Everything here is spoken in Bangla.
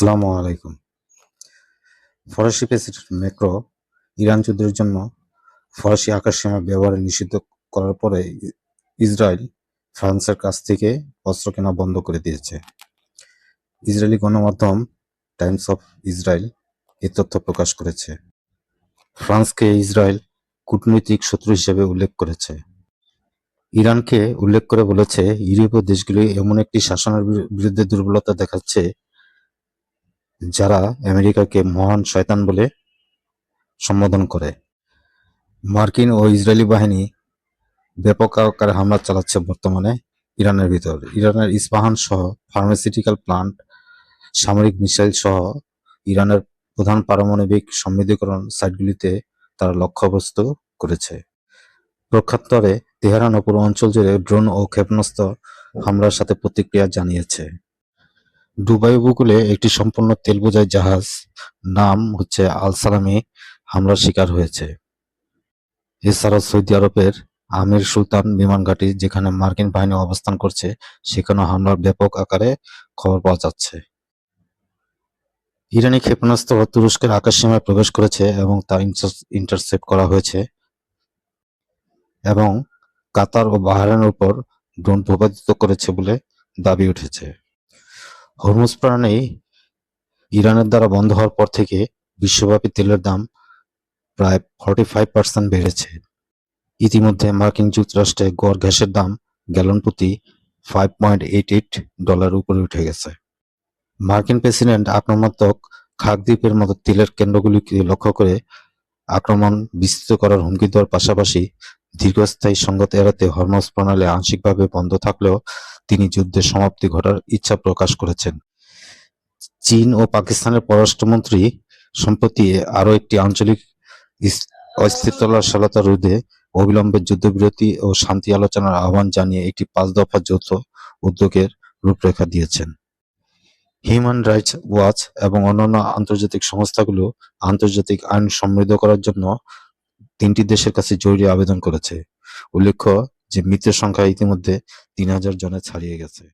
আসসালামু আলাইকুম। ফরাসি প্রেসিডেন্ট ম্যাক্রো ইরান যুদ্ধের জন্য ফরাসি আকাশসীমা ব্যবহার নিষিদ্ধ করার পরে ইসরায়েল ফ্রান্সের কাছ থেকে অস্ত্র কেনা বন্ধ করে দিয়েছে। ইসরায়েলি গণমাধ্যম টাইমস অফ ইসরায়েল এই তথ্য প্রকাশ করেছে। ফ্রান্সকে ইসরায়েল কূটনৈতিক শত্রু হিসেবে উল্লেখ করেছে। ইরানকে উল্লেখ করে বলেছে, ইউরোপীয় দেশগুলি এমন একটি শাসনের বিরুদ্ধে দুর্বলতা দেখাচ্ছে যারা আমেরিকাকে মহান শয়তান বলে সম্বোধন করে। মার্কিন ও ইসরায়েলি বাহিনী ব্যাপক আকারে হামলা চালাচ্ছে বর্তমানে ইরানের ভিতর। ইরানের ইস্পাহান সহ ফার্মাসিউটিক্যাল প্লান্ট, সামরিক মিসাইল সহ ইরানের প্রধান পারমাণবিক সমৃদ্ধকরণ সাইটগুলিতে তারা লক্ষ্যবস্তু করেছে। পক্ষান্তরে তেহরান ও পুরো অঞ্চল জুড়ে ড্রোন ও ক্ষেপণাস্ত্র হামলার সাথে প্রতিক্রিয়া জানিয়েছে। দুবাই উপকূলে একটি সম্পূর্ণ তেল বোঝাই জাহাজ নাম হচ্ছে আল সালামি হামলার শিকার হয়েছে। এছাড়াও সৌদি আরবের আমির সুলতান বিমান ঘাঁটি, যেখানে মার্কিন বাহিনী অবস্থান করছে, সেখানেও হামলার ব্যাপক আকারে খবর পাওয়া যাচ্ছে। ইরানি ক্ষেপণাস্ত্র তুরস্কের আকাশসীমায় প্রবেশ করেছে এবং তা ইন্টারসেপ্ট করা হয়েছে এবং কাতার ও বাহরাইনের উপর ড্রোন ভূপাতিত করেছে বলে দাবি উঠেছে। হরমুজ প্রণালী ইরানের দ্বারা বন্ধ হওয়ার পর থেকে বিশ্বব্যাপী তেলের দাম প্রায় 45% বেড়েছে। ইতিমধ্যে মার্কিন যুক্তরাষ্ট্রে গড় গ্যাসের দাম গ্যালন প্রতি $5.88 উপরে উঠে গেছে। মার্কিন প্রেসিডেন্ট আক্রমণাত্মক খাগদ্বীপের মতো তেলের কেন্দ্রগুলিকে লক্ষ্য করে আক্রমণ বিস্তৃত করার হুমকি দেওয়ার পাশাপাশি দীর্ঘস্থায়ী সংঘাত এড়াতে হরমুজ প্রণালী আংশিকভাবে বন্ধ থাকলেও তিনি যুদ্ধের সমাপ্তি ঘটার ইচ্ছা প্রকাশ করেছেন। চীন ও পাকিস্তানের পররাষ্ট্রমন্ত্রী সম্প্রতি আরও একটি আঞ্চলিক অস্থিতিশীলতা রোধে অবিলম্বে যুদ্ধবিরতি ও শান্তি আলোচনার আহ্বান জানিয়ে একটি 5 দফা যৌথ উদ্যোগের রূপরেখা দিয়েছেন। হিউম্যান রাইটস ওয়াচ এবং অন্যান্য আন্তর্জাতিক সংস্থাগুলো আন্তর্জাতিক আইন সমৃদ্ধ করার জন্য 3টি দেশের কাছে জরুরি আবেদন করেছে। উল্লেখ্য যে মৃতের সংখ্যা ইতিমধ্যে 3000 জনে ছাড়িয়ে গেছে।